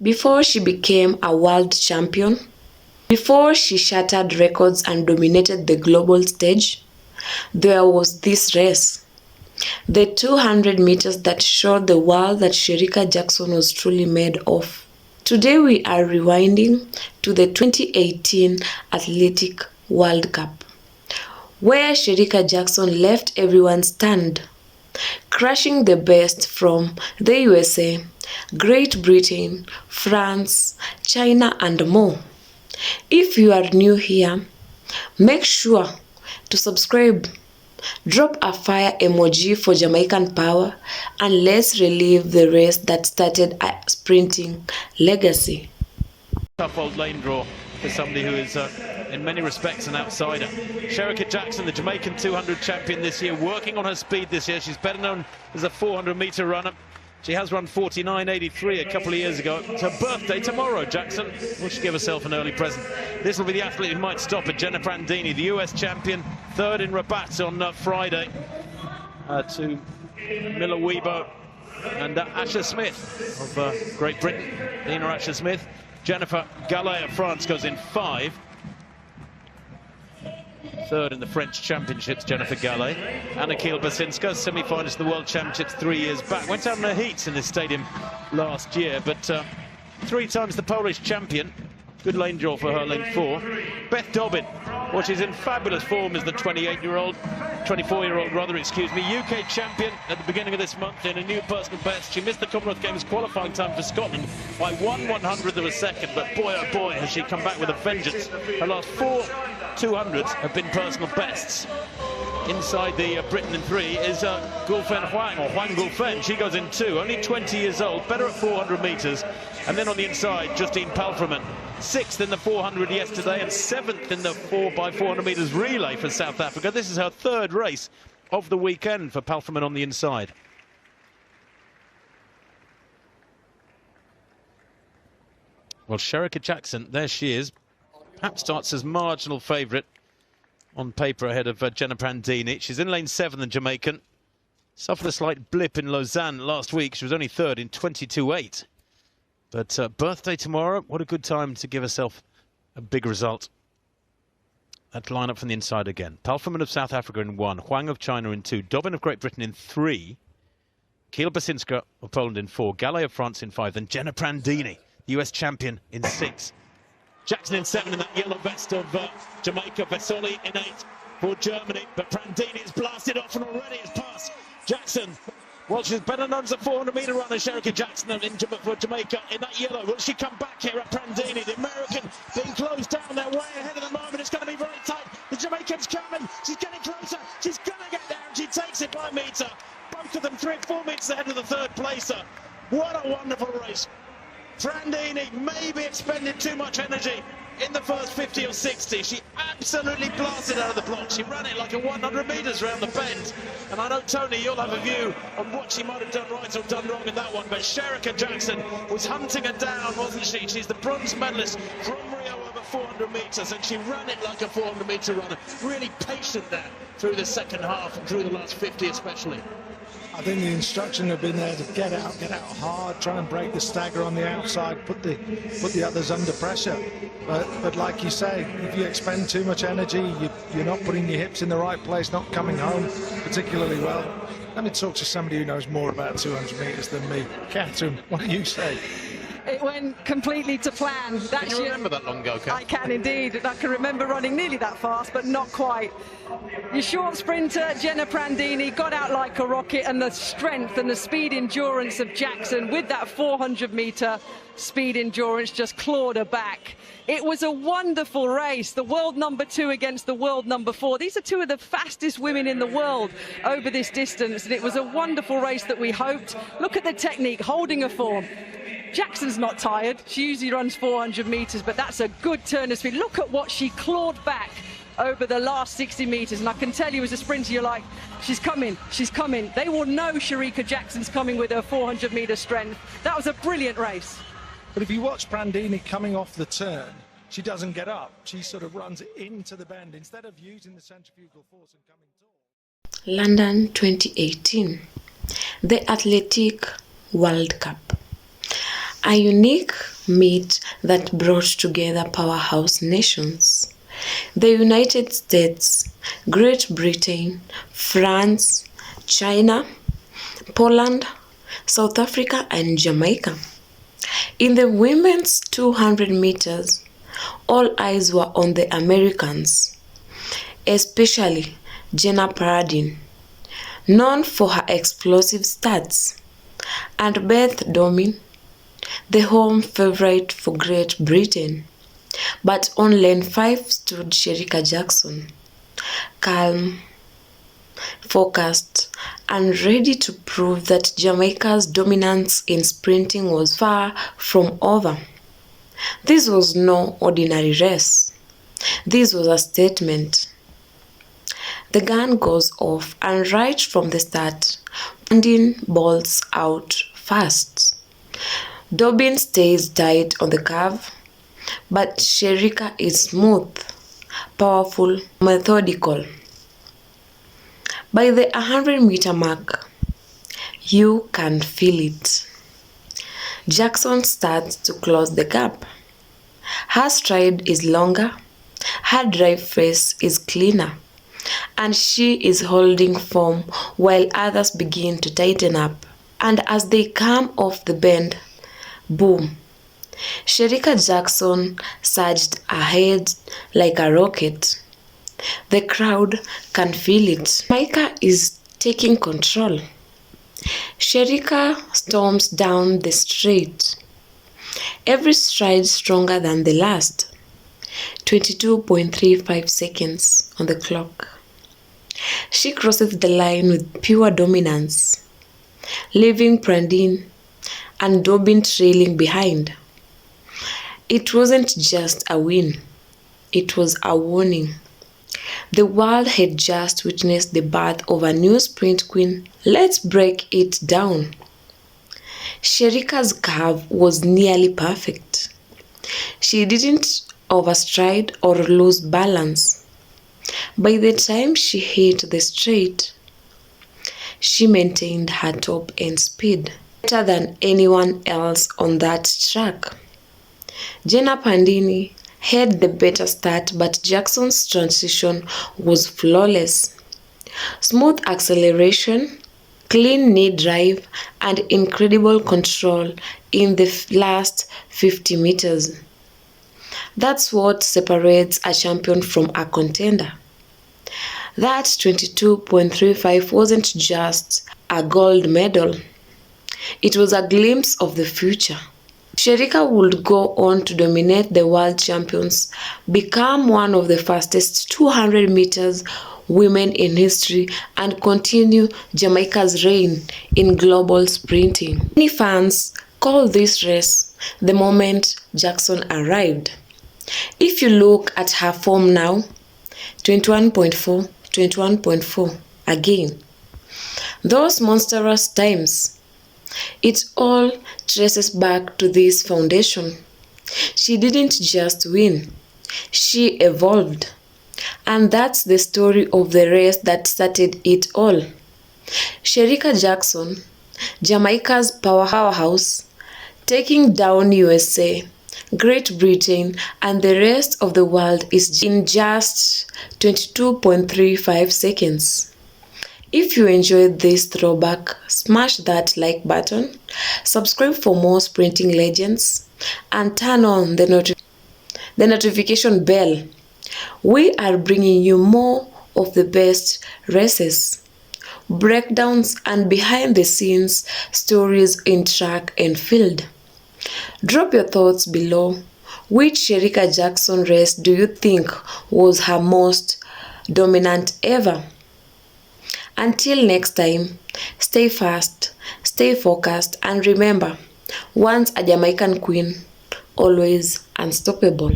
Before she became a world champion, before she shattered records and dominated the global stage, there was this race. The 200 meters that showed the world that Shericka Jackson was truly made of. Today we are rewinding to the 2018 Athletic World Cup, where Shericka Jackson left everyone stunned, crushing the best from the USA, Great Britain, France, China, and more. If you are new here, make sure to subscribe, drop a fire emoji for Jamaican power, and let's relive the race that started a sprinting legacy. Tough old lane draw for somebody who is in many respects an outsider. Shericka Jackson, the Jamaican 200 champion this year, working on her speed this year. She's better known as a 400-meter runner. She has run 49.83 a couple of years ago. It's her birthday tomorrow, Jackson. Will she give herself an early present? This will be the athlete who might stop it, Jenna Prandini, the US champion, third in Rabat on Friday to Miller Weibo and Asher Smith of Great Britain, Dina Asher Smith. Jennifer Gallet of France goes in 5. Third in the French Championships, Jennifer Gallet. Anna-Kiel Basinska, semi-finalist of the World Championships 3 years back. Went out in her heats in this stadium last year, but 3 times the Polish champion. Good lane draw for her, lane 4. Beth Dobbin, well, she's in fabulous form as the 24-year-old rather, excuse me, UK champion at the beginning of this month in a new personal best. She missed the Commonwealth Games qualifying time for Scotland by 1/100th of a second, but boy oh boy has she come back with a vengeance. Her last 4 200s have been personal bests. Inside the Britain in 3 is Gulfen Huang, or Huang Gulfen. She goes in 2, only 20 years old, better at 400 metres. And then on the inside, Justine Palfreman, 6th in the 400 yesterday and 7th in the 4x400 metres relay for South Africa. This is her 3rd race of the weekend for Palfreman on the inside. Well, Shericka Jackson, there she is. Perhaps starts as marginal favourite on paper ahead of Jenna Prandini. She's in lane 7, the Jamaican. Suffered a slight blip in Lausanne last week. She was only 3rd in 22.8. But birthday tomorrow, what a good time to give herself a big result. That line up from the inside again. Palfreman of South Africa in 1, Huang of China in 2, Dobbin of Great Britain in 3, Kiel Basinska of Poland in 4, Gallet of France in 5, then Jenna Prandini, the US champion, in 6. Jackson in 7 in that yellow vest of Jamaica. Vesoli in 8 for Germany. But Prandini is blasted off and already has passed Jackson. Well, she's better known as a 400-meter runner, Shericka Jackson, for Jamaica in that yellow. Will she come back here at Prandini? The American being closed down. They're way ahead at the moment. It's going to be very tight. The Jamaican's coming. She's getting closer. She's going to get there, and she takes it by a metre. Both of them 3 or 4 metres ahead of the 3rd placer. What a wonderful race. Prandini maybe expended too much energy in the first 50 or 60. She absolutely blasted out of the block. She ran it like a 100 metres around the bend. And I know, Tony, you'll have a view on what she might have done right or done wrong in that one. But Shericka Jackson was hunting her down, wasn't she? She's the bronze medalist from Rio over 400 metres, and she ran it like a 400-metre runner. Really patient there through the second half and through the last 50 especially. I think the instruction have been there to get out hard, try and break the stagger on the outside, put the others under pressure. But like you say, if you expend too much energy, you're not putting your hips in the right place, not coming home particularly well. Let me talk to somebody who knows more about 200 metres than me. Catherine, what do you say? It went completely to plan. Can you remember that long ago, Kat? I can indeed. I can remember running nearly that fast, but not quite. Your short sprinter, Jenna Prandini, got out like a rocket, and the strength and the speed endurance of Jackson with that 400-metre speed endurance just clawed her back. It was a wonderful race. The world number 2 against the world number 4. These are 2 of the fastest women in the world over this distance, and it was a wonderful race that we hoped. Look at the technique, holding her form. Jackson's not tired. She usually runs 400 metres, but that's a good turn of speed. Look at what she clawed back over the last 60 metres. And I can tell you as a sprinter, you're like, she's coming, she's coming. They will know Shericka Jackson's coming with her 400-metre strength. That was a brilliant race. But if you watch Prandini coming off the turn, she doesn't get up. She sort of runs into the bend instead of using the centrifugal force and coming tall. London 2018, the Athletic World Cup. a unique meet that brought together powerhouse nations. The United States, Great Britain, France, China, Poland, South Africa, and Jamaica. In the women's 200 meters, all eyes were on the Americans, especially Jenna Paradine, known for her explosive stats, and Beth Domin, the home favorite for Great Britain. But on lane 5 stood Shericka Jackson, calm, focused, and ready to prove that Jamaica's dominance in sprinting was far from over. This was no ordinary race. This was a statement. The gun goes off, and right from the start, Paradine bolts out fast. Dobbin stays tight on the curve, but Shericka is smooth, powerful, methodical. By the 100-meter mark, you can feel it. Jackson starts to close the gap. Her stride is longer, her drive phase is cleaner, and she is holding form while others begin to tighten up. And as they come off the bend, boom! Shericka Jackson surged ahead like a rocket. The crowd can feel it. Jamaica is taking control. Shericka storms down the straight. Every stride stronger than the last. 22.35 seconds on the clock. She crosses the line with pure dominance, leaving Paradine and Dobbin trailing behind. It wasn't just a win, it was a warning. The world had just witnessed the birth of a new sprint queen. Let's break it down. Shericka's curve was nearly perfect. She didn't overstride or lose balance. By the time she hit the straight, she maintained her top end speed better than anyone else on that track. Jenna Paradine had the better start, but Jackson's transition was flawless. Smooth acceleration, clean knee drive, and incredible control in the last 50 meters. That's what separates a champion from a contender. That 22.35 wasn't just a gold medal. It was a glimpse of the future. Shericka would go on to dominate the world champions, become one of the fastest 200 meters women in history, and continue Jamaica's reign in global sprinting. Many fans call this race the moment Jackson arrived. If you look at her form now, 21.4, 21.4 again. Those monstrous times. It all traces back to this foundation. She didn't just win, she evolved. And that's the story of the race that started it all. Shericka Jackson, Jamaica's powerhouse, taking down USA, Great Britain, and the rest of the world is in just 22.35 seconds. If you enjoyed this throwback, smash that like button, subscribe for more sprinting legends, and turn on the notification bell. We are bringing you more of the best races, breakdowns, and behind-the-scenes stories in track and field. Drop your thoughts below. Which Shericka Jackson race do you think was her most dominant ever? Until next time, stay fast, stay focused, and remember, once a Jamaican queen, always unstoppable.